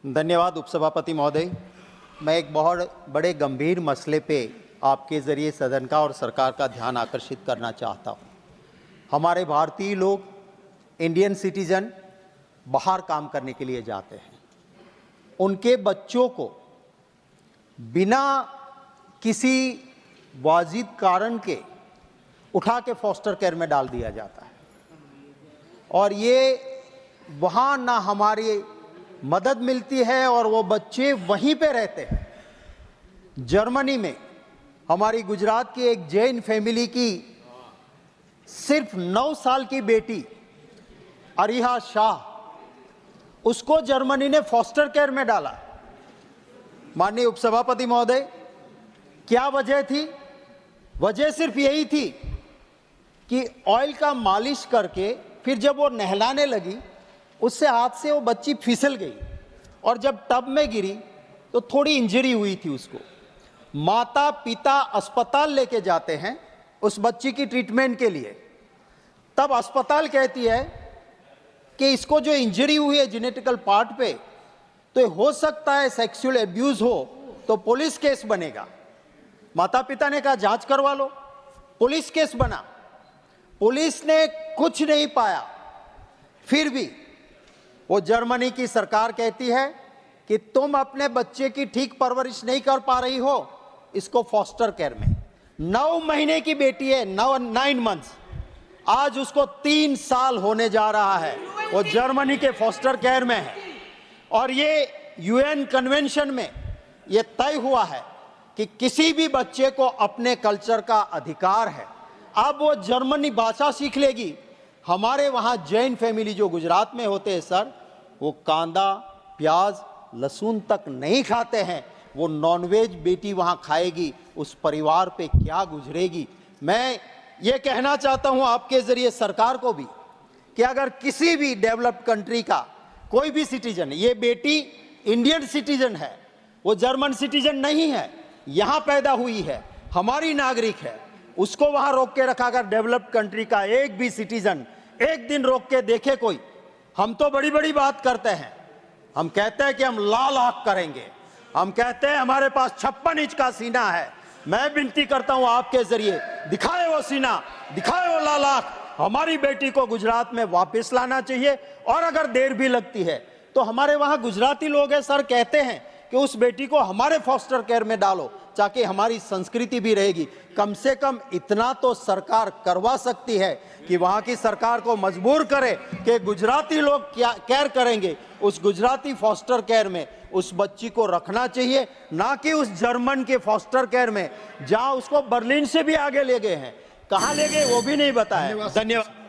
धन्यवाद उपसभापति महोदय। मैं एक बहुत बड़े गंभीर मसले पे आपके ज़रिए सदन का और सरकार का ध्यान आकर्षित करना चाहता हूँ। हमारे भारतीय लोग, इंडियन सिटीजन, बाहर काम करने के लिए जाते हैं। उनके बच्चों को बिना किसी वाजिब कारण के उठा के फॉस्टर केयर में डाल दिया जाता है और ये वहाँ ना हमारी मदद मिलती है और वो बच्चे वहीं पे रहते हैं। जर्मनी में हमारी गुजरात की एक जैन फैमिली की सिर्फ 9 साल की बेटी अरिहा शाह, उसको जर्मनी ने फॉस्टर केयर में डाला। माननीय उपसभापति महोदय, क्या वजह थी? वजह सिर्फ यही थी कि ऑयल का मालिश करके फिर जब वो नहलाने लगी, उससे हाथ से वो बच्ची फिसल गई और जब टब में गिरी तो थोड़ी इंजरी हुई थी उसको। माता पिता अस्पताल लेके जाते हैं उस बच्ची की ट्रीटमेंट के लिए। तब अस्पताल कहती है कि इसको जो इंजरी हुई है जेनेटिकल पार्ट पे, तो हो सकता है सेक्सुअल एब्यूज हो, तो पुलिस केस बनेगा। माता पिता ने कहा जांच करवा लो, पुलिस केस बना। पुलिस ने कुछ नहीं पाया। फिर भी वो जर्मनी की सरकार कहती है कि तुम अपने बच्चे की ठीक परवरिश नहीं कर पा रही हो, इसको फॉस्टर केयर में। 9 महीने की बेटी है, 9 मंथ्स, आज उसको 3 साल होने जा रहा है, वो जर्मनी के फॉस्टर केयर में है। और ये यूएन कन्वेंशन में ये तय हुआ है कि किसी भी बच्चे को अपने कल्चर का अधिकार है। अब वो जर्मनी भाषा सीख लेगी। हमारे वहाँ जैन फैमिली जो गुजरात में होते हैं सर, वो कांदा, प्याज, लहसुन तक नहीं खाते हैं। वो नॉनवेज बेटी वहाँ खाएगी, उस परिवार पे क्या गुजरेगी। मैं ये कहना चाहता हूँ आपके ज़रिए सरकार को भी कि अगर किसी भी डेवलप्ड कंट्री का कोई भी सिटीजन, ये बेटी इंडियन सिटीजन है, वो जर्मन सिटीजन नहीं है, यहाँ पैदा हुई है, हमारी नागरिक है, उसको वहाँ रोक के रखा। अगर डेवलप्ड कंट्री का एक भी सिटीजन एक दिन रोक के देखे कोई, हम तो बड़ी बड़ी बात करते हैं, हम कहते हैं कि हम लाल आंख करेंगे, हम कहते हैं हमारे पास 56 इंच का सीना है। मैं विनती करता हूं आपके जरिए, दिखाए वो सीना, दिखाए वो लाल आंख। हमारी बेटी को गुजरात में वापस लाना चाहिए और अगर देर भी लगती है तो हमारे वहां गुजराती लोग हैं सर, कहते हैं कि उस बेटी को हमारे फॉस्टर केयर में डालो ताकि हमारी संस्कृति भी रहेगी। कम से कम इतना तो सरकार करवा सकती है कि वहाँ की सरकार को मजबूर करे कि गुजराती लोग क्या केयर करेंगे, उस गुजराती फॉस्टर केयर में उस बच्ची को रखना चाहिए, ना कि उस जर्मन के फॉस्टर केयर में जहाँ उसको बर्लिन से भी आगे ले गए हैं। कहाँ ले गए वो भी नहीं बताया। धन्यवाद।